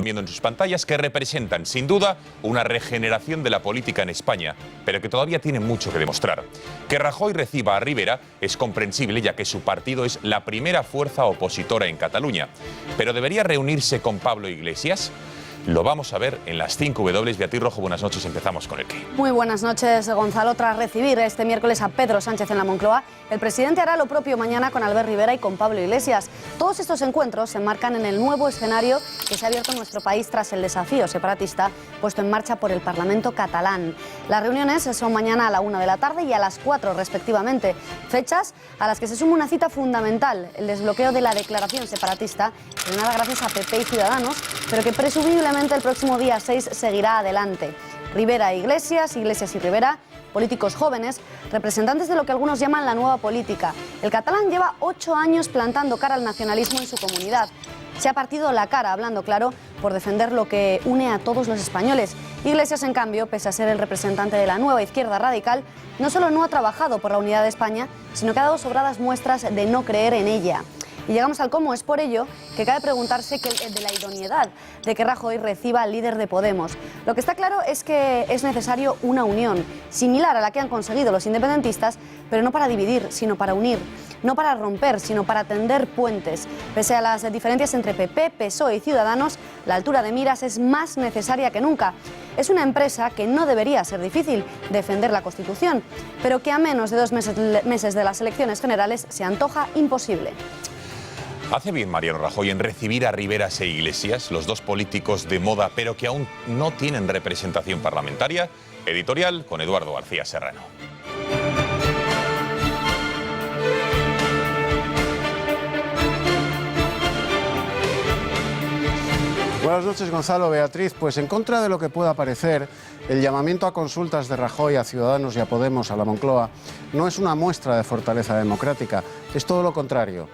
viendo en sus pantallas, que representan, sin duda, una regeneración de la política en España, pero que todavía tienen mucho que demostrar. Que Rajoy reciba a Rivera es comprensible, ya que su partido es la primera fuerza opositora en Cataluña. ¿Pero debería reunirse con Pablo Iglesias? Lo vamos a ver en las 5W. Beatriz Rojo, buenas noches. Empezamos con el qué. Muy buenas noches, Gonzalo. Tras recibir este miércoles a Pedro Sánchez en la Moncloa, el presidente hará lo propio mañana con Albert Rivera y con Pablo Iglesias. Todos estos encuentros se enmarcan en el nuevo escenario que se ha abierto en nuestro país tras el desafío separatista puesto en marcha por el Parlamento catalán. Las reuniones son mañana a la 1 de la tarde y a las 4 respectivamente. Fechas a las que se suma una cita fundamental, el desbloqueo de la declaración separatista, frenada gracias a PP y Ciudadanos, pero que presumiblemente el próximo día 6 seguirá adelante. Rivera e Iglesias, Iglesias y Rivera, políticos jóvenes, representantes de lo que algunos llaman la nueva política. El catalán lleva 8 años plantando cara al nacionalismo en su comunidad. Se ha partido la cara, hablando claro, por defender lo que une a todos los españoles. Iglesias, en cambio, pese a ser el representante de la nueva izquierda radical, no solo no ha trabajado por la unidad de España, sino que ha dado sobradas muestras de no creer en ella. Y llegamos al cómo. Es por ello que cabe preguntarse de la idoneidad de que Rajoy reciba al líder de Podemos. Lo que está claro es que es necesario una unión, similar a la que han conseguido los independentistas, pero no para dividir, sino para unir. No para romper, sino para tender puentes. Pese a las diferencias entre PP, PSOE y Ciudadanos, la altura de miras es más necesaria que nunca. Es una empresa que no debería ser difícil, defender la Constitución, pero que a menos de 2 meses de las elecciones generales se antoja imposible. ¿Hace bien Mariano Rajoy en recibir a Rivera e Iglesias, los dos políticos de moda, pero que aún no tienen representación parlamentaria? Editorial con Eduardo García Serrano. Buenas noches, Gonzalo, Beatriz. Pues en contra de lo que pueda parecer, el llamamiento a consultas de Rajoy a Ciudadanos y a Podemos, a la Moncloa, no es una muestra de fortaleza democrática, es todo lo contrario.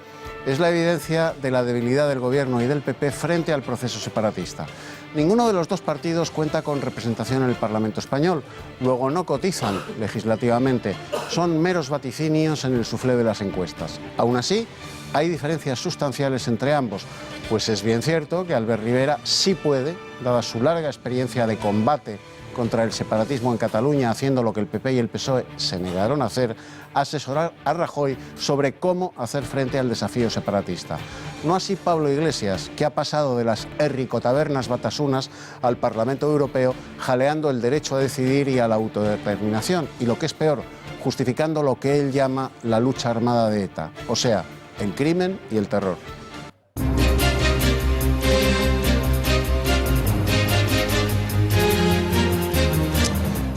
Es la evidencia de la debilidad del Gobierno y del PP frente al proceso separatista. Ninguno de los dos partidos cuenta con representación en el Parlamento español, luego no cotizan legislativamente, son meros vaticinios en el suflé de las encuestas. Aún así, hay diferencias sustanciales entre ambos, pues es bien cierto que Albert Rivera sí puede, dada su larga experiencia de combate contra el separatismo en Cataluña, haciendo lo que el PP y el PSOE se negaron a hacer, asesorar a Rajoy sobre cómo hacer frente al desafío separatista. No así Pablo Iglesias, que ha pasado de las herricotabernas batasunas al Parlamento Europeo, jaleando el derecho a decidir y a la autodeterminación, y lo que es peor, justificando lo que él llama la lucha armada de ETA, o sea, el crimen y el terror.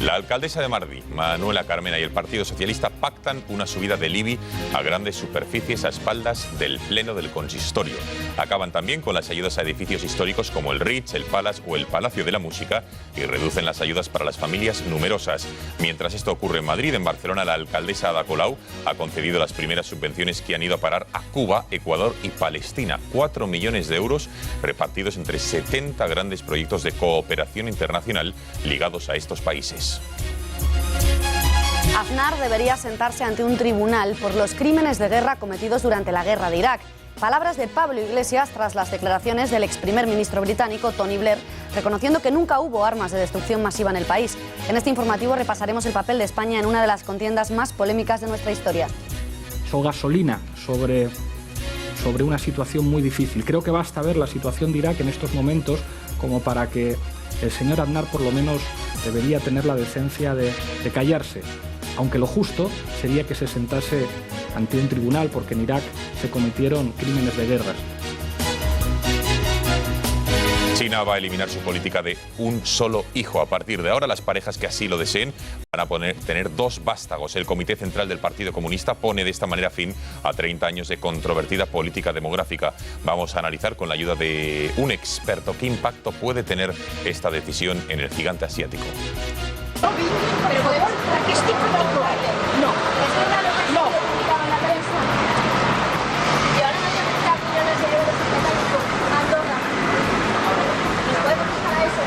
La alcaldesa de Madrid, Manuela Carmena, y el Partido Socialista pactan una subida del IBI a grandes superficies a espaldas del Pleno del Consistorio. Acaban también con las ayudas a edificios históricos como el Ritz, el Palace o el Palacio de la Música y reducen las ayudas para las familias numerosas. Mientras esto ocurre en Madrid, en Barcelona la alcaldesa Ada Colau ha concedido las primeras subvenciones que han ido a parar a Cuba, Ecuador y Palestina. 4 millones de euros repartidos entre 70 grandes proyectos de cooperación internacional ligados a estos países. Aznar debería sentarse ante un tribunal por los crímenes de guerra cometidos durante la guerra de Irak. Palabras de Pablo Iglesias tras las declaraciones del ex primer ministro británico Tony Blair, reconociendo que nunca hubo armas de destrucción masiva en el país. En este informativo repasaremos el papel de España en una de las contiendas más polémicas de nuestra historia. O gasolina sobre una situación muy difícil. Creo que basta ver la situación de Irak en estos momentos como para que el señor Aznar por lo menos debería tener la decencia de callarse, aunque lo justo sería que se sentase ante un tribunal porque en Irak se cometieron crímenes de guerra. China va a eliminar su política de un solo hijo. A partir de ahora, las parejas que así lo deseen van a tener 2 vástagos. El Comité Central del Partido Comunista pone de esta manera fin a 30 años de controvertida política demográfica. Vamos a analizar con la ayuda de un experto qué impacto puede tener esta decisión en el gigante asiático. Pero podemos, ¿qué es tipo de actuación? No. No. Y ahora no se necesitan millones de euros en Andorra. ¿Nos podemos buscar a eso?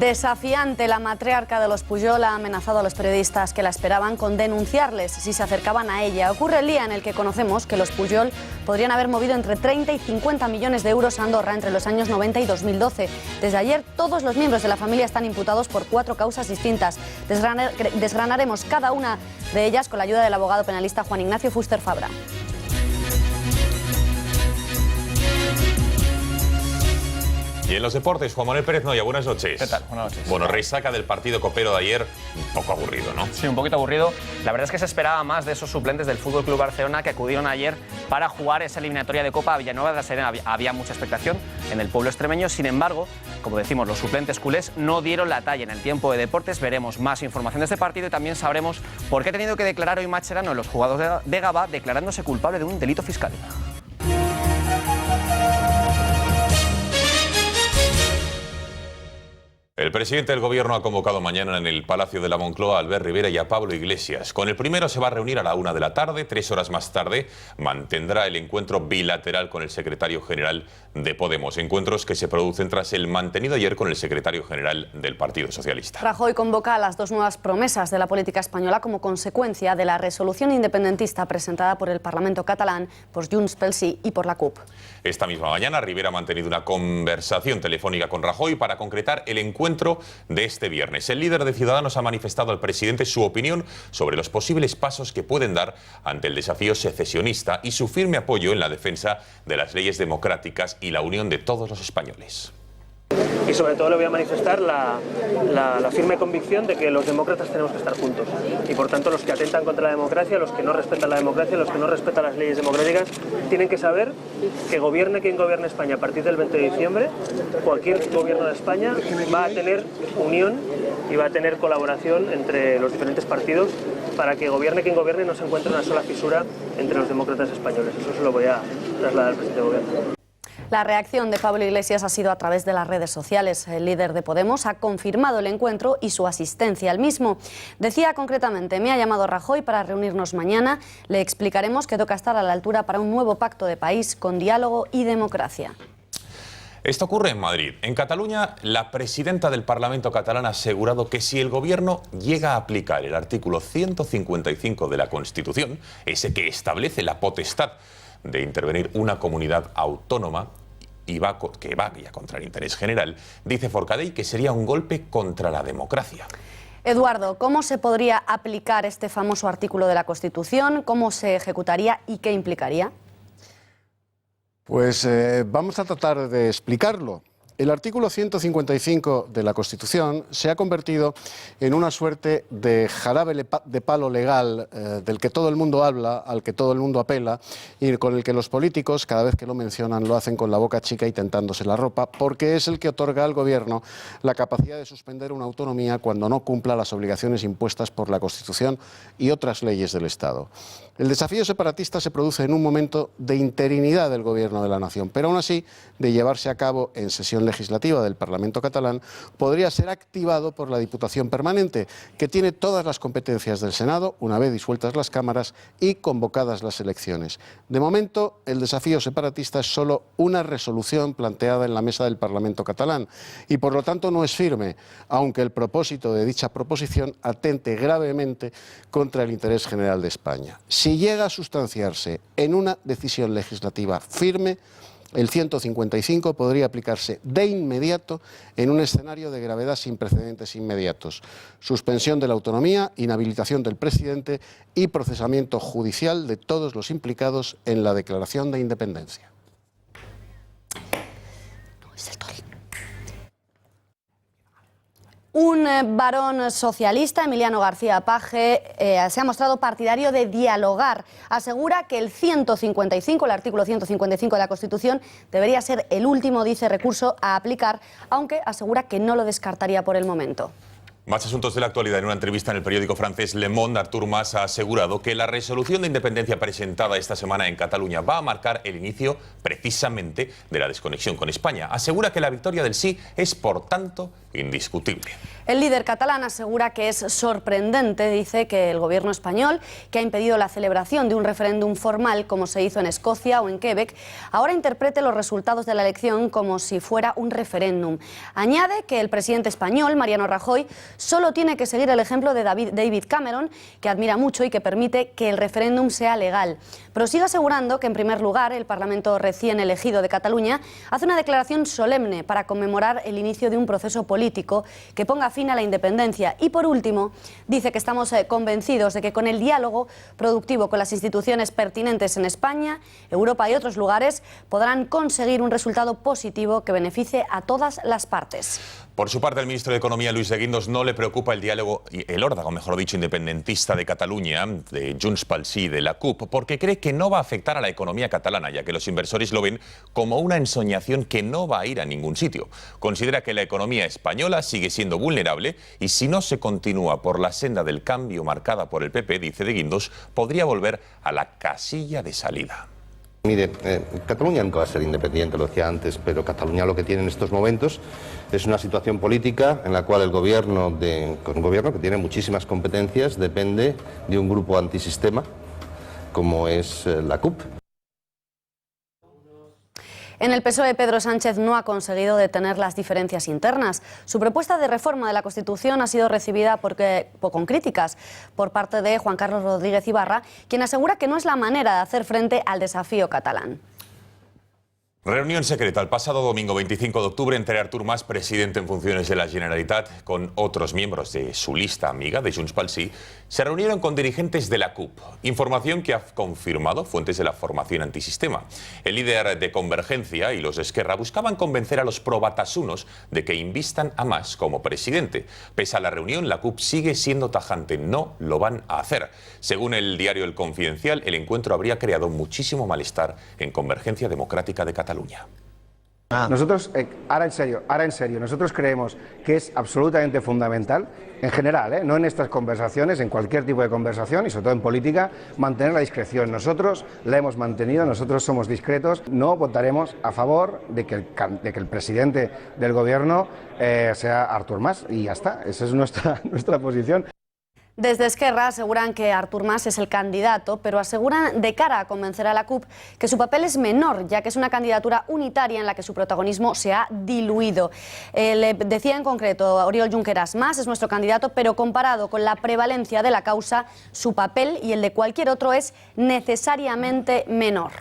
Desafiante, la matriarca de los Pujol ha amenazado a los periodistas que la esperaban con denunciarles si se acercaban a ella. Ocurre el día en el que conocemos que los Pujol podrían haber movido entre 30 y 50 millones de euros a Andorra entre los años 90 y 2012. Desde ayer, todos los miembros de la familia están imputados por 4 causas distintas. Desgranaremos cada una de ellas con la ayuda del abogado penalista Juan Ignacio Fuster Fabra. Y en los deportes, Juan Manuel Pérez Noya, buenas noches. ¿Qué tal? Buenas noches. Bueno, resaca del partido copero de ayer, un poco aburrido, ¿no? Sí, un poquito aburrido. La verdad es que se esperaba más de esos suplentes del Fútbol Club Barcelona que acudieron ayer para jugar esa eliminatoria de Copa a Villanueva de la Serena. Había mucha expectación en el pueblo extremeño. Sin embargo, como decimos, los suplentes culés no dieron la talla. En el tiempo de deportes veremos más información de este partido y también sabremos por qué ha tenido que declarar hoy Mascherano en los jugadores de Gavà declarándose culpable de un delito fiscal. El presidente del Gobierno ha convocado mañana en el Palacio de la Moncloa a Albert Rivera y a Pablo Iglesias. Con el primero se va a reunir a la 1 de la tarde, 3 horas más tarde mantendrá el encuentro bilateral con el secretario general de Podemos. Encuentros que se producen tras el mantenido ayer con el secretario general del Partido Socialista. Rajoy convoca a las 2 nuevas promesas de la política española como consecuencia de la resolución independentista presentada por el Parlamento catalán, por Junts pel Sí y por la CUP. Esta misma mañana Rivera ha mantenido una conversación telefónica con Rajoy para concretar el encuentro de este viernes. El líder de Ciudadanos ha manifestado al presidente su opinión sobre los posibles pasos que pueden dar ante el desafío secesionista y su firme apoyo en la defensa de las leyes democráticas y la unión de todos los españoles. Y sobre todo le voy a manifestar la firme convicción de que los demócratas tenemos que estar juntos. Y por tanto los que atentan contra la democracia, los que no respetan la democracia, los que no respetan las leyes democráticas, tienen que saber que gobierne quien gobierne España a partir del 20 de diciembre, cualquier gobierno de España va a tener unión y va a tener colaboración entre los diferentes partidos para que gobierne quien gobierne y no se encuentre una sola fisura entre los demócratas españoles. Eso se lo voy a trasladar al presidente de gobierno. La reacción de Pablo Iglesias ha sido a través de las redes sociales. El líder de Podemos ha confirmado el encuentro y su asistencia al mismo. Decía concretamente: me ha llamado Rajoy para reunirnos mañana. Le explicaremos que toca estar a la altura para un nuevo pacto de país con diálogo y democracia. Esto ocurre en Madrid. En Cataluña, la presidenta del Parlamento catalán ha asegurado que si el gobierno llega a aplicar el artículo 155 de la Constitución, ese que establece la potestad de intervenir una comunidad autónoma que vaya contra el interés general, dice Forcadell que sería un golpe contra la democracia. Eduardo, ¿cómo se podría aplicar este famoso artículo de la Constitución? ¿Cómo se ejecutaría y qué implicaría? Pues vamos a tratar de explicarlo. El artículo 155 de la Constitución se ha convertido en una suerte de jarabe de palo legal del que todo el mundo habla, al que todo el mundo apela y con el que los políticos, cada vez que lo mencionan, lo hacen con la boca chica y tentándose la ropa, porque es el que otorga al Gobierno la capacidad de suspender una autonomía cuando no cumpla las obligaciones impuestas por la Constitución y otras leyes del Estado. El desafío separatista se produce en un momento de interinidad del Gobierno de la Nación, pero aún así, de llevarse a cabo en sesión legislativa del Parlamento catalán, podría ser activado por la Diputación Permanente, que tiene todas las competencias del Senado, una vez disueltas las cámaras y convocadas las elecciones. De momento, el desafío separatista es solo una resolución planteada en la mesa del Parlamento catalán y, por lo tanto, no es firme, aunque el propósito de dicha proposición atente gravemente contra el interés general de España. Si llega a sustanciarse en una decisión legislativa firme, el 155 podría aplicarse de inmediato en un escenario de gravedad sin precedentes inmediatos. Suspensión de la autonomía, inhabilitación del presidente y procesamiento judicial de todos los implicados en la declaración de independencia. Un varón socialista, Emiliano García Paje, se ha mostrado partidario de dialogar. Asegura que el artículo 155 de la Constitución debería ser el último, dice, recurso a aplicar, aunque asegura que no lo descartaría por el momento. Más asuntos de la actualidad. En una entrevista en el periódico francés Le Monde, Artur Mas ha asegurado que la resolución de independencia presentada esta semana en Cataluña va a marcar el inicio precisamente de la desconexión con España. Asegura que la victoria del sí es, por tanto, indiscutible. El líder catalán asegura que es sorprendente, dice, que el gobierno español, que ha impedido la celebración de un referéndum formal como se hizo en Escocia o en Quebec, ahora interprete los resultados de la elección como si fuera un referéndum. Añade que el presidente español, Mariano Rajoy, solo tiene que seguir el ejemplo de David Cameron, que admira mucho y que permite que el referéndum sea legal. Pero sigue asegurando que, en primer lugar, el Parlamento recién elegido de Cataluña hace una declaración solemne para conmemorar el inicio de un proceso político que ponga fin a la independencia. Y por último, dice que estamos convencidos de que con el diálogo productivo con las instituciones pertinentes en España, Europa y otros lugares podrán conseguir un resultado positivo que beneficie a todas las partes. Por su parte, el ministro de Economía, Luis de Guindos, no le preocupa el diálogo, el órdago, mejor dicho, independentista de Cataluña, de Junts pel Sí, de la CUP, porque cree que no va a afectar a la economía catalana, ya que los inversores lo ven como una ensoñación que no va a ir a ningún sitio. Considera que la economía española sigue siendo vulnerable y si no se continúa por la senda del cambio marcada por el PP, dice de Guindos, podría volver a la casilla de salida. Mire, Cataluña nunca va a ser independiente, lo decía antes, pero Cataluña lo que tiene en estos momentos es una situación política en la cual el gobierno, un gobierno que tiene muchísimas competencias, depende de un grupo antisistema como es la CUP. En el PSOE, Pedro Sánchez no ha conseguido detener las diferencias internas. Su propuesta de reforma de la Constitución ha sido recibida con críticas por parte de Juan Carlos Rodríguez Ibarra, quien asegura que no es la manera de hacer frente al desafío catalán. Reunión secreta el pasado domingo 25 de octubre entre Artur Mas, presidente en funciones de la Generalitat, con otros miembros de su lista amiga de Junts pel Sí, se reunieron con dirigentes de la CUP. Información que ha confirmado fuentes de la formación antisistema. El líder de Convergencia y los de Esquerra buscaban convencer a los probatasunos de que invistan a Mas como presidente. Pese a la reunión, la CUP sigue siendo tajante. No lo van a hacer. Según el diario El Confidencial, el encuentro habría creado muchísimo malestar en Convergencia Democrática de Cataluña. Nosotros, ahora en serio, nosotros creemos que es absolutamente fundamental, en general, no en estas conversaciones, en cualquier tipo de conversación y sobre todo en política, mantener la discreción. Nosotros la hemos mantenido, nosotros somos discretos, no votaremos a favor de que el presidente del gobierno sea Artur Mas y ya está, esa es nuestra posición. Desde Esquerra aseguran que Artur Mas es el candidato, pero aseguran de cara a convencer a la CUP que su papel es menor, ya que es una candidatura unitaria en la que su protagonismo se ha diluido. Le decía en concreto Oriol Junqueras: Mas es nuestro candidato, pero comparado con la prevalencia de la causa, su papel y el de cualquier otro es necesariamente menor.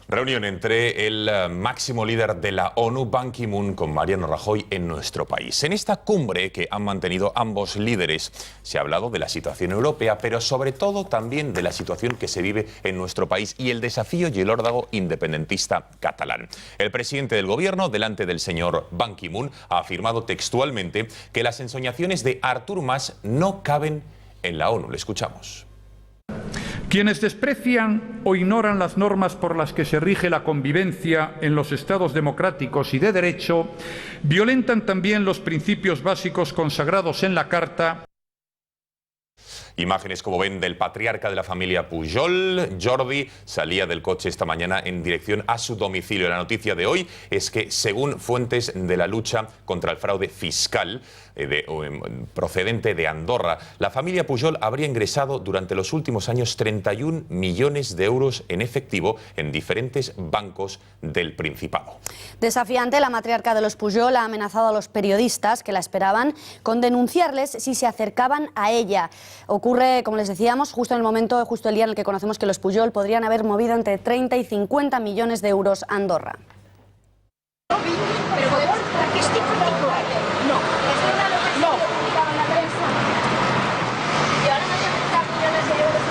Reunión entre el máximo líder de la ONU, Ban Ki-moon, con Mariano Rajoy en nuestro país. En esta cumbre que han mantenido ambos líderes se ha hablado de la situación europea, pero sobre todo también de la situación que se vive en nuestro país y el desafío y el órdago independentista catalán. El presidente del gobierno, delante del señor Ban Ki-moon, ha afirmado textualmente que las ensoñaciones de Artur Mas no caben en la ONU. Le escuchamos. Quienes desprecian o ignoran las normas por las que se rige la convivencia en los Estados democráticos y de derecho, violentan también los principios básicos consagrados en la Carta. Imágenes, como ven, del patriarca de la familia Pujol. Jordi salía del coche esta mañana en dirección a su domicilio. La noticia de hoy es que, según fuentes de la lucha contra el fraude fiscal procedente de Andorra, la familia Pujol habría ingresado durante los últimos años 31 millones de euros en efectivo en diferentes bancos del Principado. Desafiante, la matriarca de los Pujol ha amenazado a los periodistas que la esperaban con denunciarles si se acercaban a ella. Ocurre, como les decíamos, justo el día en el que conocemos que los Pujol podrían haber movido entre 30 y 50 millones de euros a Andorra. Pero podemos que estic particular. No. No. La prensa. Y ahora no se 30 millones de euros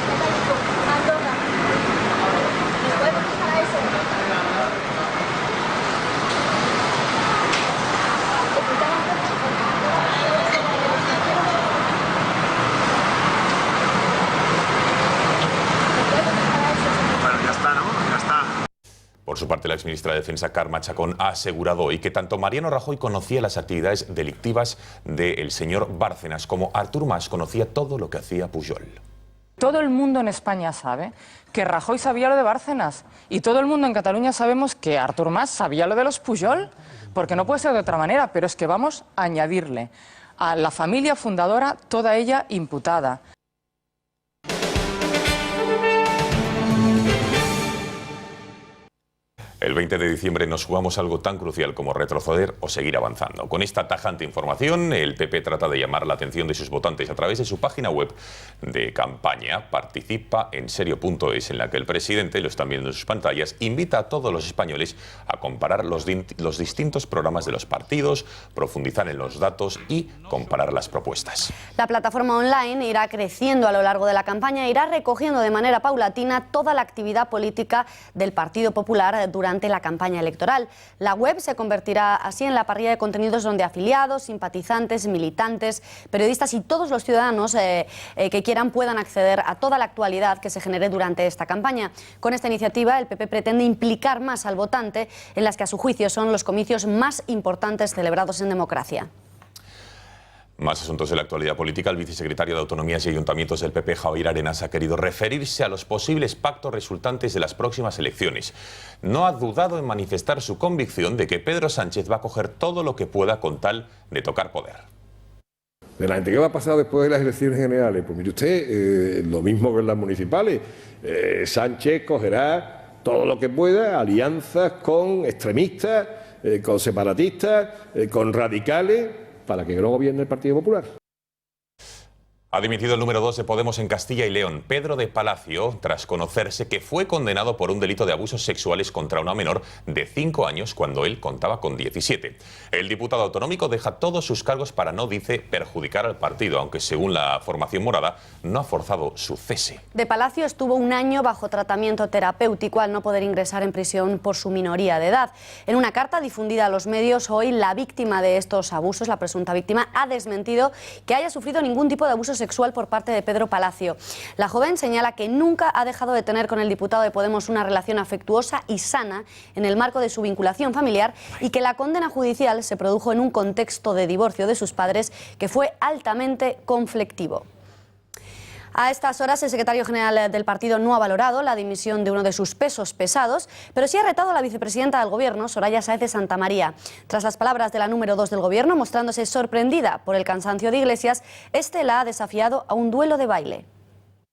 a Andorra. ¿Nos podemos fijar a eso? Por su parte, la exministra de Defensa, Carme Chacón, ha asegurado hoy que tanto Mariano Rajoy conocía las actividades delictivas del señor Bárcenas como Artur Mas conocía todo lo que hacía Pujol. Todo el mundo en España sabe que Rajoy sabía lo de Bárcenas y todo el mundo en Cataluña sabemos que Artur Mas sabía lo de los Pujol, porque no puede ser de otra manera, pero es que vamos a añadirle a la familia fundadora, toda ella imputada. El 20 de diciembre nos jugamos algo tan crucial como retroceder o seguir avanzando. Con esta tajante información, el PP trata de llamar la atención de sus votantes a través de su página web de campaña Participa en Serio.es, en la que el presidente, lo están viendo en sus pantallas, invita a todos los españoles a comparar los distintos programas de los partidos, profundizar en los datos y comparar las propuestas. La plataforma online irá creciendo a lo largo de la campaña e irá recogiendo de manera paulatina toda la actividad política del Partido Popular durante la campaña electoral. La web se convertirá así en la parrilla de contenidos donde afiliados, simpatizantes, militantes, periodistas y todos los ciudadanos que quieran puedan acceder a toda la actualidad que se genere durante esta campaña. Con esta iniciativa, el PP pretende implicar más al votante en las que a su juicio son los comicios más importantes celebrados en democracia. Más asuntos de la actualidad política. El vicesecretario de Autonomías y Ayuntamientos del PP, Javier Arenas, ha querido referirse a los posibles pactos resultantes de las próximas elecciones. No ha dudado en manifestar su convicción de que Pedro Sánchez va a coger todo lo que pueda con tal de tocar poder. De la gente que va a pasar después de las elecciones generales, pues mire usted, lo mismo que en las municipales. Sánchez cogerá todo lo que pueda, alianzas con extremistas, con separatistas, con radicales, para que no gobierne el Partido Popular. Ha dimitido el número 2 de Podemos en Castilla y León, Pedro de Palacio, tras conocerse que fue condenado por un delito de abusos sexuales contra una menor de 5 años cuando él contaba con 17. El diputado autonómico deja todos sus cargos para, no dice, perjudicar al partido, aunque según la formación morada no ha forzado su cese. De Palacio estuvo un año bajo tratamiento terapéutico al no poder ingresar en prisión por su minoría de edad. En una carta difundida a los medios hoy, la víctima de estos abusos, la presunta víctima, ha desmentido que haya sufrido ningún tipo de abuso sexual por parte de Pedro Palacio. La joven señala que nunca ha dejado de tener con el diputado de Podemos una relación afectuosa y sana en el marco de su vinculación familiar y que la condena judicial se produjo en un contexto de divorcio de sus padres que fue altamente conflictivo. A estas horas, el secretario general del partido no ha valorado la dimisión de uno de sus pesos pesados, pero sí ha retado a la vicepresidenta del Gobierno, Soraya Sáez de Santamaría. Tras las palabras de la número 2 del Gobierno, mostrándose sorprendida por el cansancio de Iglesias, este la ha desafiado a un duelo de baile.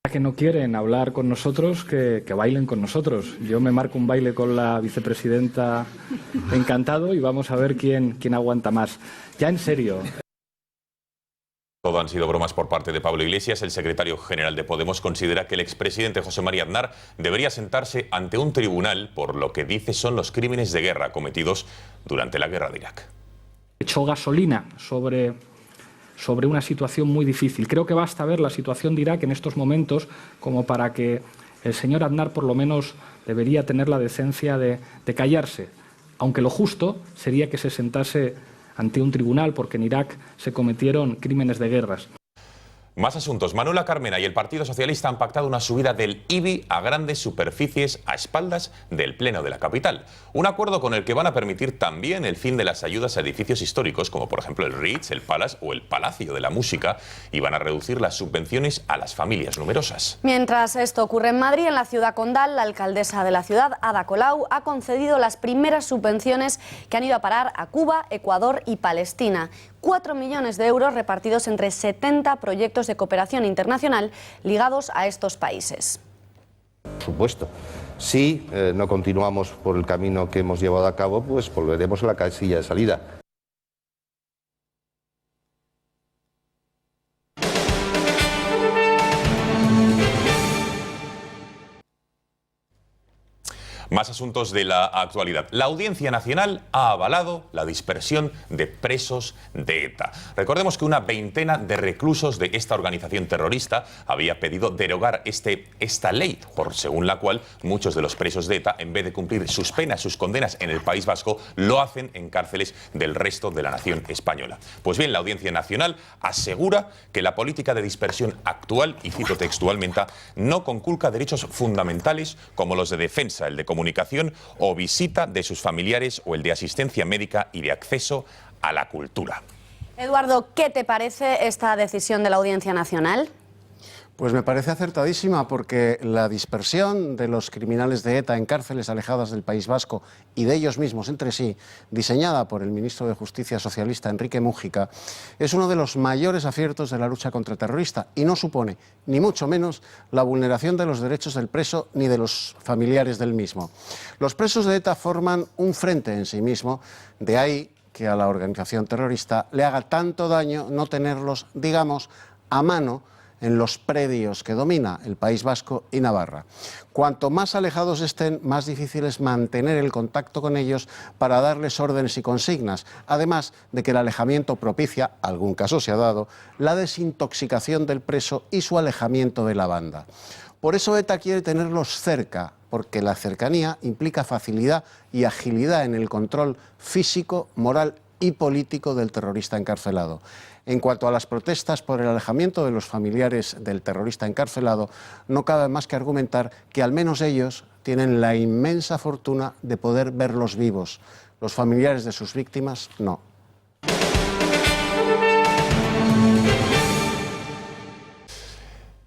Que no quieren hablar con nosotros, que bailen con nosotros. Yo me marco un baile con la vicepresidenta encantado y vamos a ver quién aguanta más. Ya en serio. Todo han sido bromas por parte de Pablo Iglesias. El secretario general de Podemos considera que el expresidente José María Aznar debería sentarse ante un tribunal por lo que dice son los crímenes de guerra cometidos durante la guerra de Irak. Echó gasolina sobre una situación muy difícil. Creo que basta ver la situación de Irak en estos momentos como para que el señor Aznar por lo menos debería tener la decencia de callarse, aunque lo justo sería que se sentase ante un tribunal, porque en Irak se cometieron crímenes de guerra. Más asuntos. Manuela Carmena y el Partido Socialista han pactado una subida del IBI a grandes superficies a espaldas del Pleno de la capital. Un acuerdo con el que van a permitir también el fin de las ayudas a edificios históricos, como por ejemplo el Ritz, el Palace o el Palacio de la Música, y van a reducir las subvenciones a las familias numerosas. Mientras esto ocurre en Madrid, en la ciudad condal, la alcaldesa de la ciudad, Ada Colau, ha concedido las primeras subvenciones que han ido a parar a Cuba, Ecuador y Palestina. 4 millones de euros repartidos entre 70 proyectos de cooperación internacional ligados a estos países. Por supuesto. Si no continuamos por el camino que hemos llevado a cabo, pues volveremos a la casilla de salida. Más asuntos de la actualidad. La Audiencia Nacional ha avalado la dispersión de presos de ETA. Recordemos que una veintena de reclusos de esta organización terrorista había pedido derogar esta ley, según la cual muchos de los presos de ETA, en vez de cumplir sus penas, sus condenas en el País Vasco, lo hacen en cárceles del resto de la nación española. Pues bien, la Audiencia Nacional asegura que la política de dispersión actual, y cito textualmente, no conculca derechos fundamentales como los de defensa, el de comunicación o visita de sus familiares o el de asistencia médica y de acceso a la cultura. Eduardo, ¿qué te parece esta decisión de la Audiencia Nacional? Pues me parece acertadísima, porque la dispersión de los criminales de ETA en cárceles alejadas del País Vasco y de ellos mismos entre sí, diseñada por el ministro de Justicia socialista Enrique Múgica, es uno de los mayores aciertos de la lucha contra terrorista y no supone, ni mucho menos, la vulneración de los derechos del preso ni de los familiares del mismo. Los presos de ETA forman un frente en sí mismo, de ahí que a la organización terrorista le haga tanto daño no tenerlos, digamos, a mano en los predios que domina el País Vasco y Navarra. Cuanto más alejados estén, más difícil es mantener el contacto con ellos para darles órdenes y consignas, además de que el alejamiento propicia, algún caso se ha dado, la desintoxicación del preso y su alejamiento de la banda. Por eso ETA quiere tenerlos cerca, porque la cercanía implica facilidad y agilidad en el control físico, moral y político del terrorista encarcelado. En cuanto a las protestas por el alejamiento de los familiares del terrorista encarcelado, no cabe más que argumentar que al menos ellos tienen la inmensa fortuna de poder verlos vivos. Los familiares de sus víctimas, no.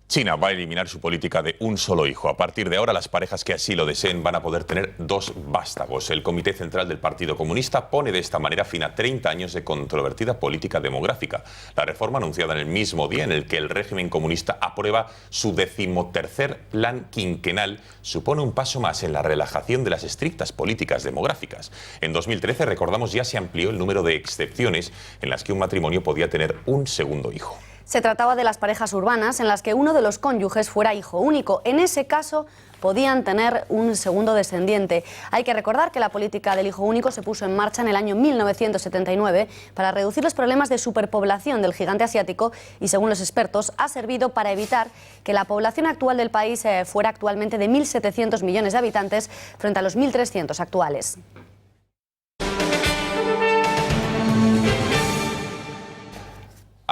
China va a eliminar su política de un solo hijo. A partir de ahora, las parejas que así lo deseen van a poder tener 2 vástagos. El Comité Central del Partido Comunista pone de esta manera fin a 30 años de controvertida política demográfica. La reforma, anunciada en el mismo día en el que el régimen comunista aprueba su 13º plan quinquenal, supone un paso más en la relajación de las estrictas políticas demográficas. En 2013, recordamos, ya se amplió el número de excepciones en las que un matrimonio podía tener un segundo hijo. Se trataba de las parejas urbanas en las que uno de los cónyuges fuera hijo único. En ese caso podían tener un segundo descendiente. Hay que recordar que la política del hijo único se puso en marcha en el año 1979 para reducir los problemas de superpoblación del gigante asiático y, según los expertos, ha servido para evitar que la población actual del país fuera actualmente de 1.700 millones de habitantes frente a los 1.300 actuales.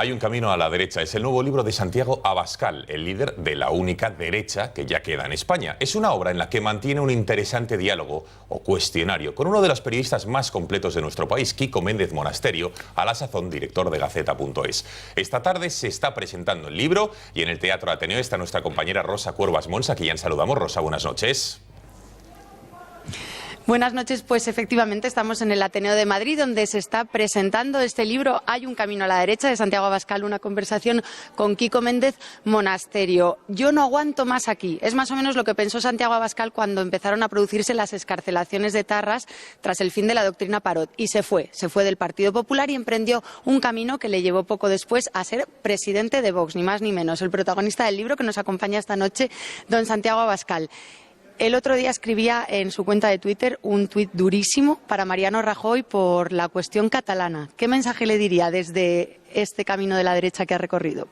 Hay un camino a la derecha. Es el nuevo libro de Santiago Abascal, el líder de la única derecha que ya queda en España. Es una obra en la que mantiene un interesante diálogo o cuestionario con uno de los periodistas más completos de nuestro país, Quico Méndez Monasterio, a la sazón director de Gaceta.es. Esta tarde se está presentando el libro y en el Teatro Ateneo está nuestra compañera Rosa Cuervas Mons, a quien ya saludamos. Rosa, buenas noches. Buenas noches, pues efectivamente estamos en el Ateneo de Madrid, donde se está presentando este libro Hay un camino a la derecha, de Santiago Abascal, una conversación con Quico Méndez Monasterio. Yo no aguanto más aquí. Es más o menos lo que pensó Santiago Abascal cuando empezaron a producirse las excarcelaciones de Tarras tras el fin de la doctrina Parot. Y se fue del Partido Popular y emprendió un camino que le llevó poco después a ser presidente de Vox, ni más ni menos. El protagonista del libro que nos acompaña esta noche, don Santiago Abascal. El otro día escribía en su cuenta de Twitter un tuit durísimo para Mariano Rajoy por la cuestión catalana. ¿Qué mensaje le diría desde este camino de la derecha que ha recorrido?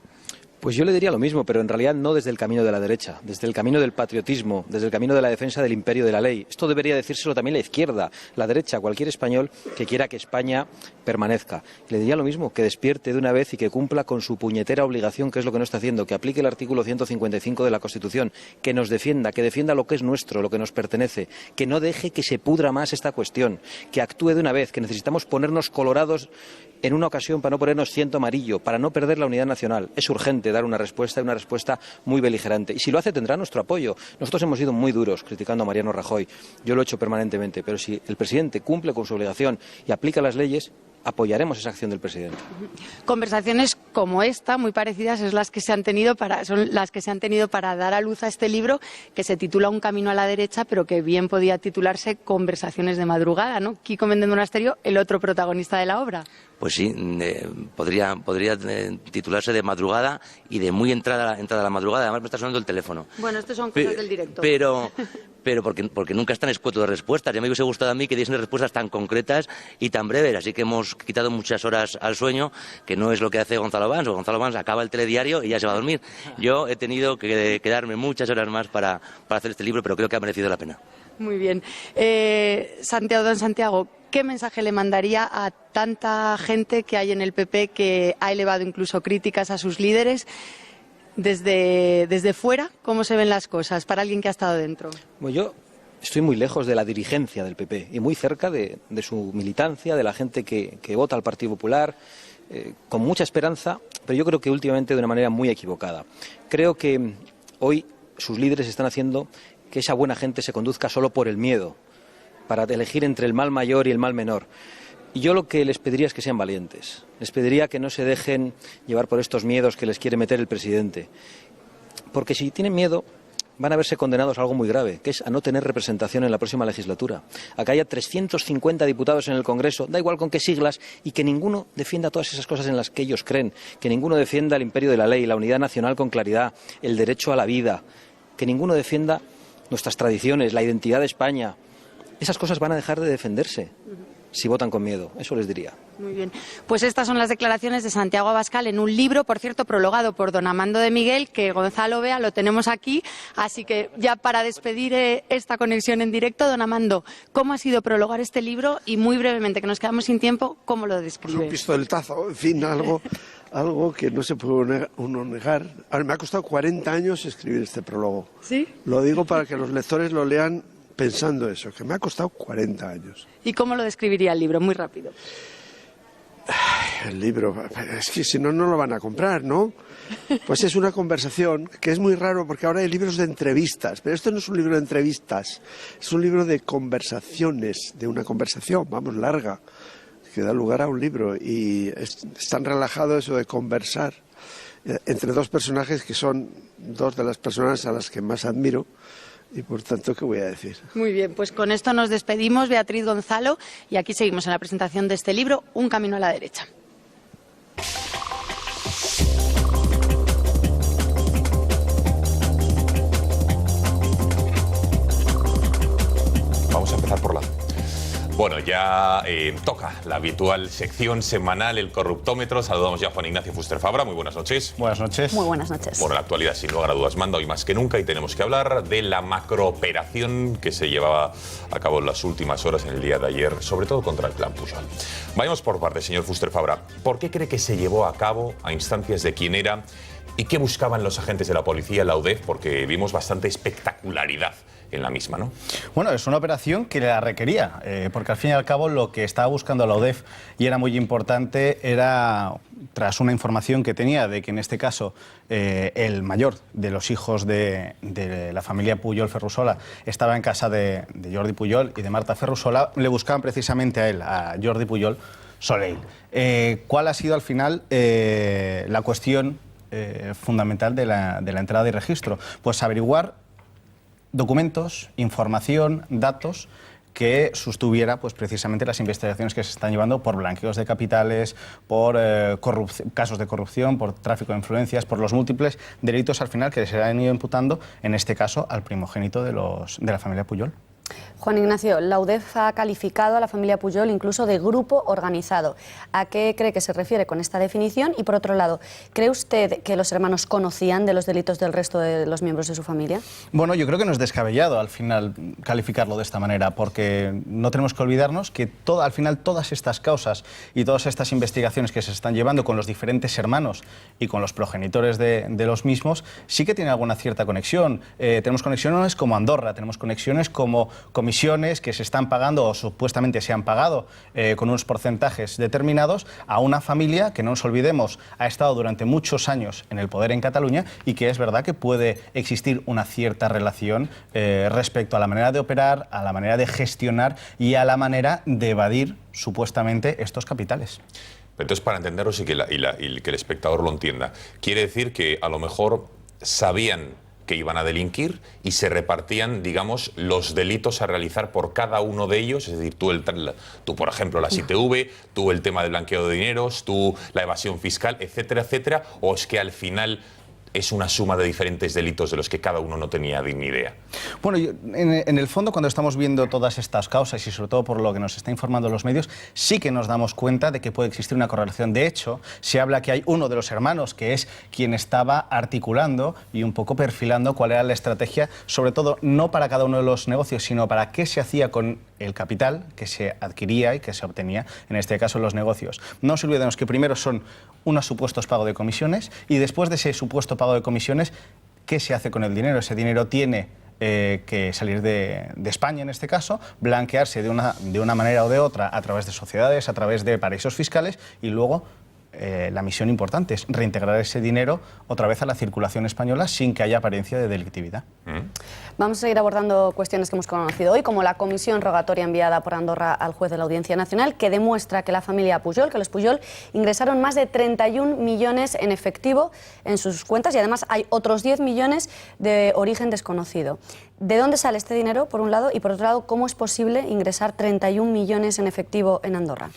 Pues yo le diría lo mismo, pero en realidad no desde el camino de la derecha, desde el camino del patriotismo, desde el camino de la defensa del imperio de la ley. Esto debería decírselo también la izquierda, la derecha, cualquier español que quiera que España permanezca. Y le diría lo mismo, que despierte de una vez y que cumpla con su puñetera obligación, que es lo que no está haciendo, que aplique el artículo 155 de la Constitución, que nos defienda, que defienda lo que es nuestro, lo que nos pertenece, que no deje que se pudra más esta cuestión, que actúe de una vez, que necesitamos ponernos colorados en una ocasión para no ponernos ciento amarillo, para no perder la unidad nacional. Es urgente dar una respuesta muy beligerante. Y si lo hace, tendrá nuestro apoyo. Nosotros hemos sido muy duros criticando a Mariano Rajoy. Yo lo he hecho permanentemente. Pero si el presidente cumple con su obligación y aplica las leyes, apoyaremos esa acción del presidente. Conversaciones como esta, muy parecidas, son las que se han tenido para dar a luz a este libro, que se titula Un camino a la derecha, pero que bien podía titularse Conversaciones de madrugada, ¿no? Quico Méndez Monasterio, el otro protagonista de la obra. Pues sí, podría titularse de madrugada y de muy entrada a la madrugada. Además me está sonando el teléfono. Bueno, estos son cosas del directo. Pero porque nunca es tan escueto de respuestas. Ya me hubiese gustado a mí que diesen respuestas tan concretas y tan breves. Así que hemos quitado muchas horas al sueño, que no es lo que hace Gonzalo Vans. Gonzalo Vans acaba el telediario y ya se va a dormir. Yo he tenido que quedarme muchas horas más para hacer este libro, pero creo que ha merecido la pena. Muy bien. Don Santiago, ¿qué mensaje le mandaría a tanta gente que hay en el PP que ha elevado incluso críticas a sus líderes? Desde fuera, ¿cómo se ven las cosas para alguien que ha estado dentro? Bueno, yo estoy muy lejos de la dirigencia del PP y muy cerca de su militancia, de la gente que vota al Partido Popular, con mucha esperanza, pero yo creo que últimamente de una manera muy equivocada. Creo que hoy sus líderes están haciendo que esa buena gente se conduzca solo por el miedo, para elegir entre el mal mayor y el mal menor. Y yo lo que les pediría es que sean valientes. Les pediría que no se dejen llevar por estos miedos que les quiere meter el presidente. Porque si tienen miedo, van a verse condenados a algo muy grave, que es a no tener representación en la próxima legislatura. A que haya 350 diputados en el Congreso, da igual con qué siglas, y que ninguno defienda todas esas cosas en las que ellos creen. Que ninguno defienda el imperio de la ley, la unidad nacional con claridad, el derecho a la vida. Que ninguno defienda nuestras tradiciones, la identidad de España. Esas cosas van a dejar de defenderse si votan con miedo, eso les diría. Muy bien. Pues estas son las declaraciones de Santiago Abascal en un libro, por cierto, prologado por don Amando de Miguel, que Gonzalo Bea lo tenemos aquí. Así que ya para despedir esta conexión en directo, don Amando, ¿cómo ha sido prologar este libro? Y muy brevemente, que nos quedamos sin tiempo, ¿cómo lo describe? Un pistoletazo, en fin, algo que no se puede uno negar. A ver, me ha costado 40 años escribir este prólogo. ¿Sí? Lo digo para que los lectores lo lean pensando eso, que me ha costado 40 años. ¿Y cómo lo describiría el libro? Muy rápido. El libro, es que si no, no lo van a comprar, ¿no? Pues es una conversación que es muy raro porque ahora hay libros de entrevistas, pero esto no es un libro de entrevistas, es un libro de conversaciones, de una conversación, vamos, larga, que da lugar a un libro y es tan relajado eso de conversar entre dos personajes que son dos de las personas a las que más admiro. Y por tanto, ¿qué voy a decir? Muy bien, pues con esto nos despedimos, Beatriz, Gonzalo, y aquí seguimos en la presentación de este libro, Un camino a la derecha. Vamos a empezar por la... Bueno, ya toca la habitual sección semanal, el corruptómetro. Saludamos ya a Juan Ignacio Fuster Fabra. Muy buenas noches. Buenas noches. Muy buenas noches. Bueno, la actualidad, sin lugar a dudas, manda hoy más que nunca y tenemos que hablar de la macrooperación que se llevaba a cabo en las últimas horas, en el día de ayer, sobre todo contra el plan Pujol. Vayamos por partes, señor Fuster Fabra. ¿Por qué cree que se llevó a cabo, a instancias de quién era y qué buscaban los agentes de la policía, la UDEF? Porque vimos bastante espectacularidad en la misma, ¿no? Bueno, es una operación que la requería, porque al fin y al cabo lo que estaba buscando la UDEF, y era muy importante, era, tras una información que tenía de que en este caso el mayor de los hijos de la familia Pujol Ferrusola estaba en casa de Jordi Pujol y de Marta Ferrusola, le buscaban precisamente a él, a Jordi Pujol Soleil. ¿Cuál ha sido al final la cuestión fundamental de la entrada y registro? Pues averiguar documentos, información, datos que sostuviera pues, precisamente las investigaciones que se están llevando por blanqueos de capitales, por casos de corrupción, por tráfico de influencias, por los múltiples delitos al final que se han ido imputando, en este caso, al primogénito de la familia Pujol. Juan Ignacio, la UDEF ha calificado a la familia Pujol incluso de grupo organizado. ¿A qué cree que se refiere con esta definición? Y por otro lado, ¿cree usted que los hermanos conocían de los delitos del resto de los miembros de su familia? Bueno, yo creo que no es descabellado al final calificarlo de esta manera, porque no tenemos que olvidarnos que al final todas estas causas y todas estas investigaciones que se están llevando con los diferentes hermanos y con los progenitores de los mismos sí que tienen alguna cierta conexión. Tenemos conexiones como Andorra, tenemos conexiones como comisiones que se están pagando o supuestamente se han pagado con unos porcentajes determinados a una familia que, no nos olvidemos, ha estado durante muchos años en el poder en Cataluña y que es verdad que puede existir una cierta relación respecto a la manera de operar, a la manera de gestionar y a la manera de evadir supuestamente estos capitales. Entonces, para entenderos y que el espectador lo entienda, quiere decir que a lo mejor sabían que iban a delinquir y se repartían, digamos, los delitos a realizar por cada uno de ellos, es decir, tú por ejemplo, la ITV, tú el tema del blanqueo de dineros, tú la evasión fiscal, etcétera, etcétera, o es que al final es una suma de diferentes delitos de los que cada uno no tenía ni idea. Bueno, en el fondo, cuando estamos viendo todas estas causas y sobre todo por lo que nos está informando los medios, sí que nos damos cuenta de que puede existir una correlación. De hecho, se habla que hay uno de los hermanos que es quien estaba articulando y un poco perfilando cuál era la estrategia, sobre todo no para cada uno de los negocios, sino para qué se hacía con el capital que se adquiría y que se obtenía, en este caso, en los negocios. No nos olvidemos que primero son unos supuestos pagos de comisiones y después de ese supuesto pago de comisiones, ¿qué se hace con el dinero? Ese dinero tiene que salir de España en este caso, blanquearse de una manera o de otra a través de sociedades, a través de paraísos fiscales y luego la misión importante es reintegrar ese dinero otra vez a la circulación española sin que haya apariencia de delictividad. Vamos a seguir abordando cuestiones que hemos conocido hoy, como la comisión rogatoria enviada por Andorra al juez de la Audiencia Nacional, que demuestra que la familia Pujol, que los Pujol, ingresaron más de 31 millones en efectivo en sus cuentas y además hay otros 10 millones de origen desconocido. ¿De dónde sale este dinero, por un lado? Y por otro lado, ¿cómo es posible ingresar 31 millones en efectivo en Andorra?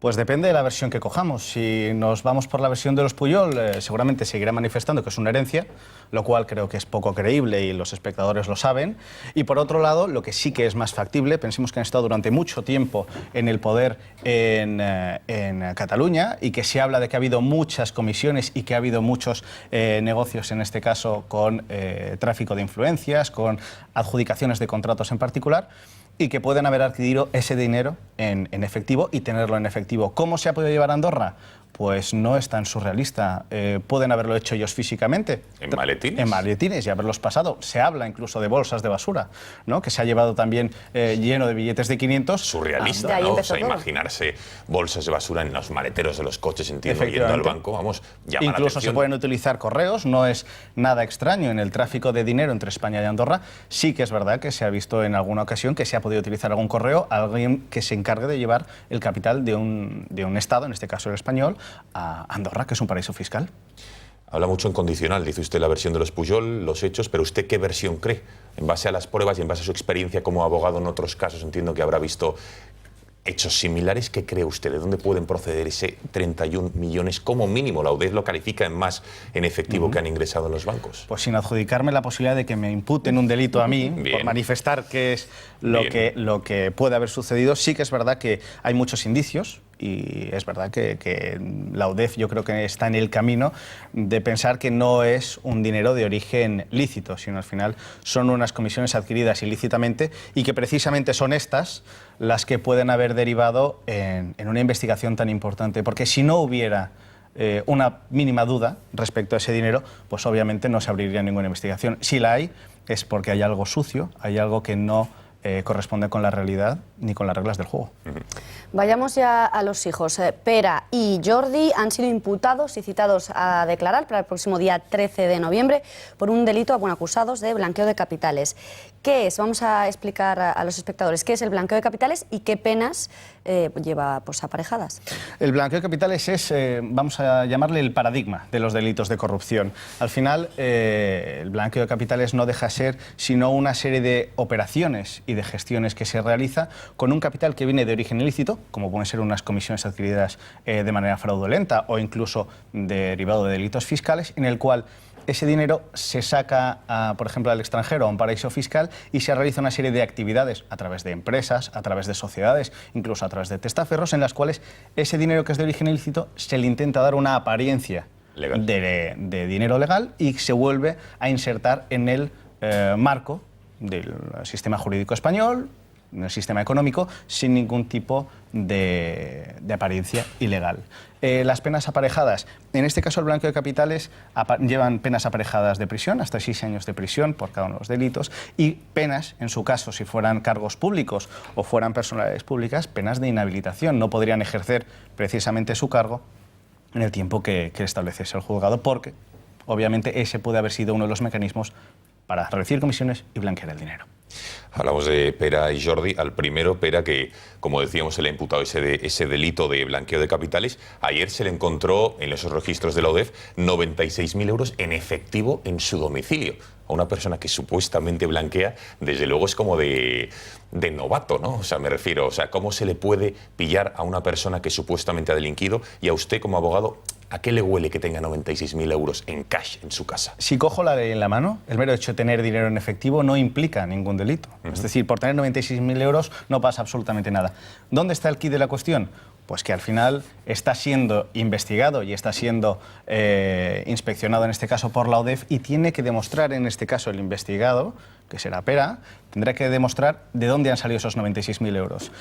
Pues depende de la versión que cojamos. Si nos vamos por la versión de los Pujol, seguramente seguirá manifestando que es una herencia, lo cual creo que es poco creíble y los espectadores lo saben. Y por otro lado, lo que sí que es más factible, pensemos que han estado durante mucho tiempo en el poder en Cataluña y que se habla de que ha habido muchas comisiones y que ha habido muchos negocios, en este caso con tráfico de influencias, con adjudicaciones de contratos en particular, y que pueden haber adquirido ese dinero en efectivo y tenerlo en efectivo. ¿Cómo se ha podido llevar a Andorra? Pues no es tan surrealista. Pueden haberlo hecho ellos físicamente. ¿En maletines? En maletines y haberlos pasado. Se habla incluso de bolsas de basura, ¿no? Que se ha llevado también lleno de billetes de 500. Surrealista, ¿no? O sea, imaginarse bolsas de basura en los maleteros de los coches, entiendo, yendo al banco, vamos, llama la incluso atención. Se pueden utilizar correos, no es nada extraño en el tráfico de dinero entre España y Andorra. Sí que es verdad que se ha visto en alguna ocasión que se ha podido utilizar algún correo, alguien que se encargue de llevar el capital de un Estado, en este caso el español, a Andorra, que es un paraíso fiscal. Habla mucho en condicional, dice usted la versión de los Pujol, los hechos, pero ¿usted qué versión cree? En base a las pruebas y en base a su experiencia como abogado en otros casos, entiendo que habrá visto hechos similares. ¿Qué cree usted? ¿De dónde pueden proceder ese 31 millones como mínimo? La UDEF lo califica en más en efectivo que han ingresado en los bancos. Pues sin adjudicarme la posibilidad de que me imputen un delito a mí, por manifestar qué es lo que puede haber sucedido, sí que es verdad que hay muchos indicios. Y es verdad que la UDEF yo creo que está en el camino de pensar que no es un dinero de origen lícito, sino al final son unas comisiones adquiridas ilícitamente y que precisamente son estas las que pueden haber derivado en una investigación tan importante. Porque si no hubiera una mínima duda respecto a ese dinero, pues obviamente no se abriría ninguna investigación. Si la hay, es porque hay algo sucio, hay algo que no corresponde con la realidad ni con las reglas del juego. Vayamos ya a los hijos. Pera y Jordi han sido imputados y citados a declarar para el próximo día 13 de noviembre por un delito, acusados de blanqueo de capitales. ¿Qué es? Vamos a explicar a los espectadores qué es el blanqueo de capitales y qué penas lleva aparejadas. El blanqueo de capitales es, vamos a llamarle el paradigma de los delitos de corrupción. Al final, el blanqueo de capitales no deja de ser sino una serie de operaciones y de gestiones que se realiza con un capital que viene de origen ilícito, como pueden ser unas comisiones adquiridas de manera fraudulenta o incluso derivado de delitos fiscales, en el cual ese dinero se saca, por ejemplo, al extranjero, a un paraíso fiscal, y se realiza una serie de actividades a través de empresas, a través de sociedades, incluso a través de testaferros, en las cuales ese dinero que es de origen ilícito se le intenta dar una apariencia de dinero legal y se vuelve a insertar en el marco del sistema jurídico español, en el sistema económico, sin ningún tipo de apariencia ilegal. Las penas aparejadas, en este caso el blanqueo de capitales, llevan penas aparejadas de prisión, hasta 6 años de prisión por cada uno de los delitos, y penas, en su caso, si fueran cargos públicos o fueran personalidades públicas, penas de inhabilitación. No podrían ejercer precisamente su cargo en el tiempo que estableciese el juzgado, porque obviamente ese puede haber sido uno de los mecanismos para reducir comisiones y blanquear el dinero. Hablamos de Pera y Jordi. Al primero, Pera, que, como decíamos, se le ha imputado ese delito de blanqueo de capitales. Ayer se le encontró en esos registros de la UDEF 96.000 euros en efectivo en su domicilio. A una persona que supuestamente blanquea, desde luego es como de novato, ¿no? O sea, me refiero, o sea, ¿cómo se le puede pillar a una persona que supuestamente ha delinquido? Y a usted, como abogado, ¿a qué le huele que tenga 96.000 euros en cash en su casa? Si cojo la ley en la mano, el mero hecho de tener dinero en efectivo no implica ningún delito. Es decir, por tener 96.000 euros no pasa absolutamente nada. ¿Dónde está el quid de la cuestión? Pues que al final está siendo investigado y está siendo inspeccionado, en este caso por la UDEF, y tiene que demostrar, en este caso el investigado, que será Pera, tendrá que demostrar de dónde han salido esos 96.000 euros.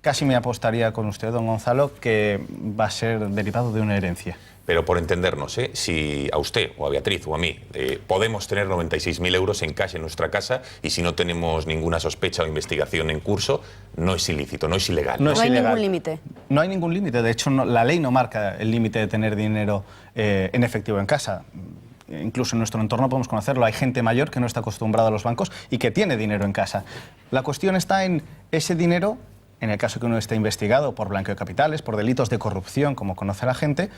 Casi me apostaría con usted, don Gonzalo, que va a ser derivado de una herencia. Pero por entendernos, si a usted o a Beatriz o a mí podemos tener 96.000 euros en cash en nuestra casa y si no tenemos ninguna sospecha o investigación en curso, no es ilícito, no es ilegal. No hay ningún límite. No hay ningún límite. De hecho, la ley no marca el límite de tener dinero en efectivo en casa. Incluso en nuestro entorno podemos conocerlo. Hay gente mayor que no está acostumbrada a los bancos y que tiene dinero en casa. La cuestión está en ese dinero. En el caso que uno esté investigado por blanqueo de capitales, por delitos de corrupción, como conoce la gente,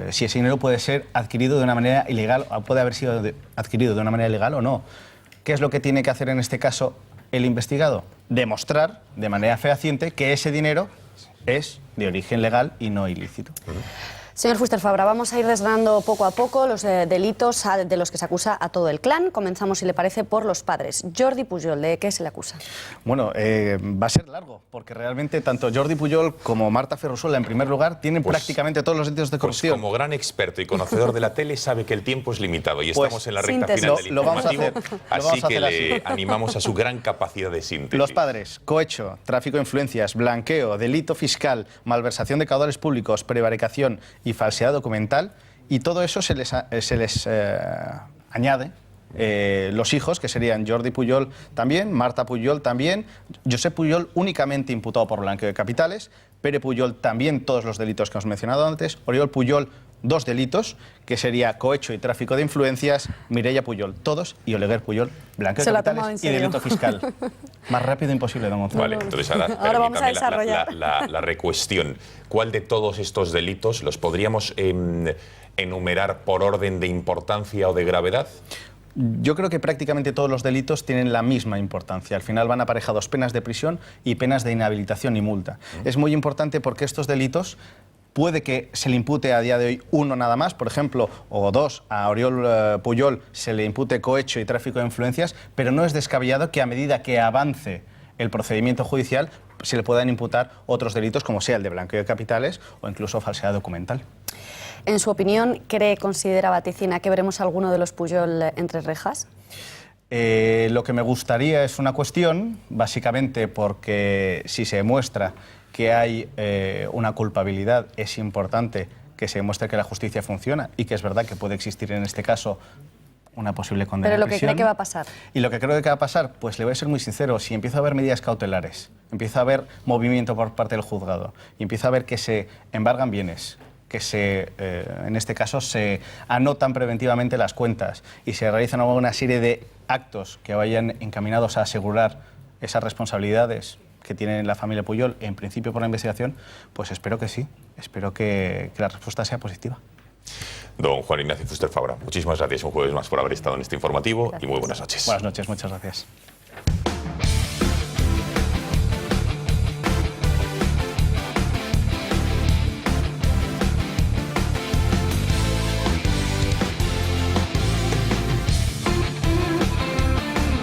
si ese dinero puede ser adquirido de una manera ilegal, o puede haber sido adquirido de una manera ilegal o no. ¿Qué es lo que tiene que hacer en este caso el investigado? Demostrar de manera fehaciente que ese dinero es de origen legal y no ilícito. Señor Fuster Fabra, vamos a ir desgranando poco a poco los delitos de los que se acusa a todo el clan. Comenzamos, si le parece, por los padres. Jordi Pujol, ¿de qué se le acusa? Bueno, va a ser largo, porque realmente tanto Jordi Pujol como Marta Ferrusola, en primer lugar, tienen prácticamente todos los delitos de corrupción. Como gran experto y conocedor de la tele, sabe que el tiempo es limitado y estamos en la recta final del informativo, así que le animamos a su gran capacidad de síntesis. Los padres: cohecho, tráfico de influencias, blanqueo, delito fiscal, malversación de caudales públicos, prevaricación y falsedad documental, y todo eso se les añade los hijos, que serían Jordi Pujol también, Marta Pujol también, Josep Pujol únicamente imputado por blanqueo de capitales, Pere Pujol también todos los delitos que hemos mencionado antes, Oriol Pujol 2 delitos, que sería cohecho y tráfico de influencias, Mireia Pujol todos y Oleguer Pujol blanqueo de capitales y delito fiscal. Más rápido imposible, don Gonzalo. Vale, entonces ahora vamos a desarrollar la recuestión. ¿Cuál de todos estos delitos los podríamos enumerar por orden de importancia o de gravedad? Yo creo que prácticamente todos los delitos tienen la misma importancia. Al final van aparejados penas de prisión y penas de inhabilitación y multa. Es muy importante porque estos delitos puede que se le impute a día de hoy uno nada más, por ejemplo, o dos, a Oriol Pujol se le impute cohecho y tráfico de influencias, pero no es descabellado que a medida que avance el procedimiento judicial se le puedan imputar otros delitos, como sea el de blanqueo de capitales o incluso falsedad documental. En su opinión, considera, vaticina que veremos alguno de los Pujol entre rejas? Lo que me gustaría es una cuestión, básicamente porque si se demuestra que hay una culpabilidad, es importante que se demuestre que la justicia funciona y que es verdad que puede existir en este caso una posible condena. ¿Pero lo que cree que va a pasar? Y lo que creo que va a pasar, pues le voy a ser muy sincero, si empieza a haber medidas cautelares, empieza a haber movimiento por parte del juzgado y empieza a ver que se embargan bienes, que en este caso se anotan preventivamente las cuentas y se realizan una serie de actos que vayan encaminados a asegurar esas responsabilidades que tiene la familia Pujol, en principio por la investigación, pues espero que sí, espero que la respuesta sea positiva. Don Juan Ignacio Fuster Fabra, muchísimas gracias un jueves más por haber estado en este informativo y muy buenas noches. Buenas noches, muchas gracias.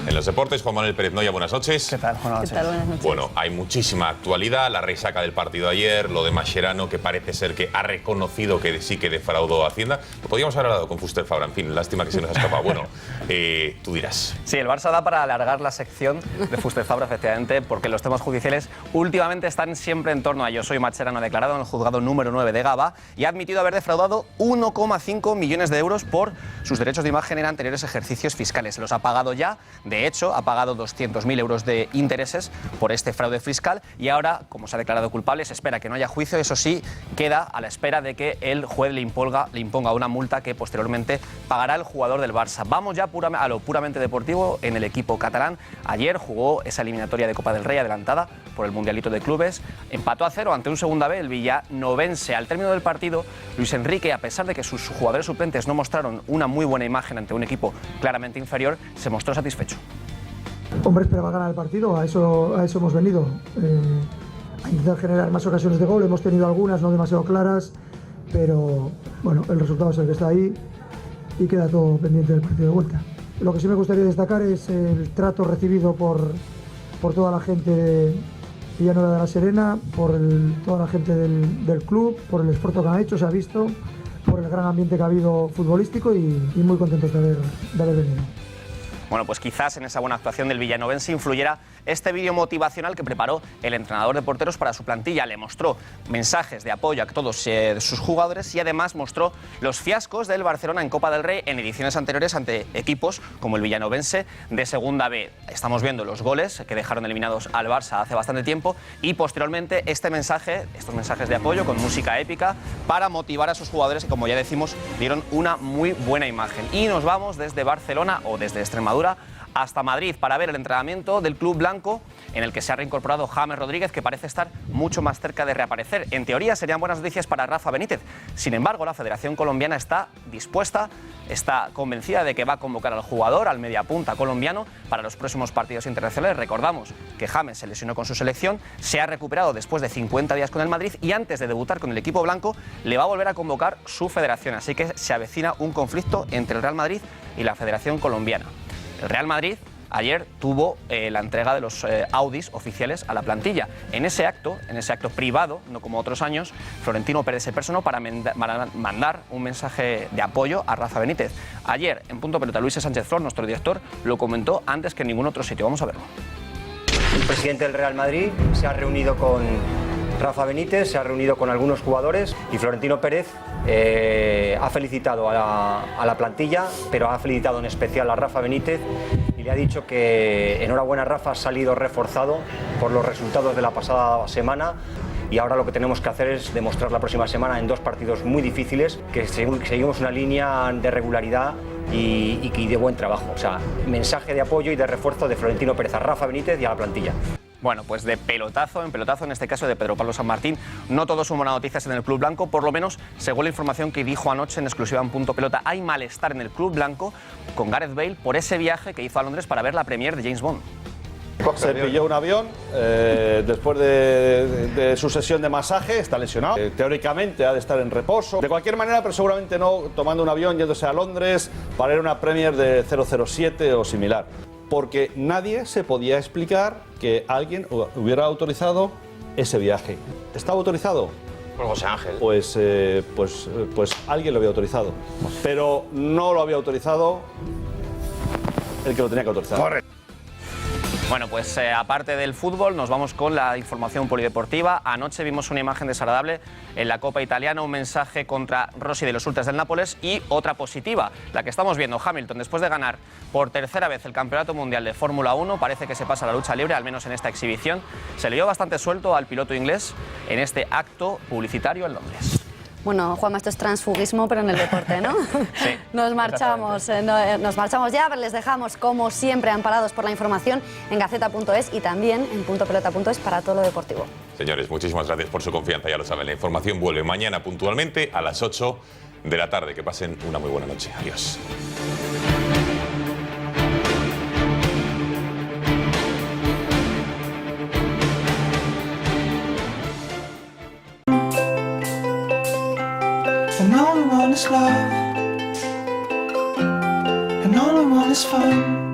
En los deportes, Juan Manuel Pérez Noya, buenas noches. ¿Qué tal? Buenas noches. ¿Qué tal? Buenas noches. Bueno, hay muchísima actualidad, la resaca del partido de ayer, lo de Mascherano, que parece ser que ha reconocido que sí que defraudó a Hacienda. Lo podríamos haber hablado con Fuster Fabra, en fin, lástima que se nos ha escapado. Bueno, tú dirás. Sí, el Barça da para alargar la sección de Fuster Fabra, efectivamente, porque los temas judiciales últimamente están siempre en torno a ello. Soy Mascherano, declarado en el juzgado número 9 de Gaba y ha admitido haber defraudado 1,5 millones de euros por sus derechos de imagen en anteriores ejercicios fiscales. Se los ha pagado ya. De hecho, ha pagado 200.000 euros de intereses por este fraude fiscal y ahora, como se ha declarado culpable, se espera que no haya juicio. Eso sí, queda a la espera de que el juez le imponga una multa que posteriormente pagará el jugador del Barça. Vamos ya a lo puramente deportivo en el equipo catalán. Ayer jugó esa eliminatoria de Copa del Rey adelantada por el Mundialito de Clubes. Empató a 0 ante un segunda B, el Villanovense. Al término del partido, Luis Enrique, a pesar de que sus jugadores suplentes no mostraron una muy buena imagen ante un equipo claramente inferior, se mostró satisfecho. Hombre, esperaba ganar el partido, a eso hemos venido, a intentar generar más ocasiones de gol. Hemos tenido algunas no demasiado claras, pero bueno, el resultado es el que está ahí y queda todo pendiente del partido de vuelta. Lo que sí me gustaría destacar es el trato recibido por toda la gente de Villanueva de la Serena, por toda la gente del club, por el esfuerzo que han hecho, se ha visto, por el gran ambiente que ha habido futbolístico y muy contentos de haber venido. Bueno, pues quizás en esa buena actuación del villanovense influyera este vídeo motivacional que preparó el entrenador de porteros para su plantilla. Le mostró mensajes de apoyo a todos sus jugadores y además mostró los fiascos del Barcelona en Copa del Rey en ediciones anteriores ante equipos como el villanovense de Segunda B. Estamos viendo los goles que dejaron eliminados al Barça hace bastante tiempo y posteriormente estos mensajes de apoyo con música épica para motivar a sus jugadores que, como ya decimos, dieron una muy buena imagen. Y nos vamos desde Barcelona o desde Extremadura hasta Madrid para ver el entrenamiento del club blanco en el que se ha reincorporado James Rodríguez, que parece estar mucho más cerca de reaparecer. En teoría serían buenas noticias para Rafa Benítez. Sin embargo, la Federación Colombiana está dispuesta, está convencida de que va a convocar al jugador, al mediapunta colombiano, para los próximos partidos internacionales. Recordamos que James se lesionó con su selección, se ha recuperado después de 50 días con el Madrid y antes de debutar con el equipo blanco le va a volver a convocar su federación. Así que se avecina un conflicto entre el Real Madrid y la Federación Colombiana. El Real Madrid ayer tuvo la entrega de los Audis oficiales a la plantilla. En ese acto privado, no como otros años, Florentino Pérez se personó para mandar un mensaje de apoyo a Rafa Benítez. Ayer, en Punto Pelota, Luis Sánchez Flor, nuestro director, lo comentó antes que en ningún otro sitio. Vamos a verlo. El presidente del Real Madrid se ha reunido con Rafa Benítez, se ha reunido con algunos jugadores y Florentino Pérez ha felicitado a la plantilla, pero ha felicitado en especial a Rafa Benítez y le ha dicho que enhorabuena Rafa, has salido reforzado por los resultados de la pasada semana y ahora lo que tenemos que hacer es demostrar la próxima semana en 2 partidos muy difíciles que seguimos una línea de regularidad y de buen trabajo. O sea, mensaje de apoyo y de refuerzo de Florentino Pérez a Rafa Benítez y a la plantilla. Bueno, pues de pelotazo, en este caso de Pedro Pablo San Martín, no todo son buenas noticias en el Club Blanco, por lo menos según la información que dijo anoche en exclusiva en Punto Pelota. Hay malestar en el Club Blanco con Gareth Bale por ese viaje que hizo a Londres para ver la premier de James Bond. Se pilló un avión después de su sesión de masaje, está lesionado. Teóricamente ha de estar en reposo. De cualquier manera, pero seguramente no tomando un avión, yéndose a Londres para ir a una premier de 007 o similar. Porque nadie se podía explicar que alguien hubiera autorizado ese viaje. ¿Estaba autorizado? Por José Ángel. Pues alguien lo había autorizado. Pero no lo había autorizado el que lo tenía que autorizar. Correcto. Bueno, pues aparte del fútbol, nos vamos con la información polideportiva. Anoche vimos una imagen desagradable en la Copa Italiana, un mensaje contra Rossi de los Ultras del Nápoles y otra positiva, la que estamos viendo. Hamilton, después de ganar por tercera vez el Campeonato Mundial de Fórmula 1, parece que se pasa a la lucha libre, al menos en esta exhibición. Se le dio bastante suelto al piloto inglés en este acto publicitario en Londres. Bueno, Juanma, esto es transfugismo, pero en el deporte, ¿no? Sí. Nos marchamos ya, pero les dejamos, como siempre, amparados por la información en Gaceta.es y también en puntopelota.es para todo lo deportivo. Señores, muchísimas gracias por su confianza, ya lo saben, la información vuelve mañana puntualmente a las 8 de la tarde. Que pasen una muy buena noche. Adiós. And all we want is love, and all we want is fun.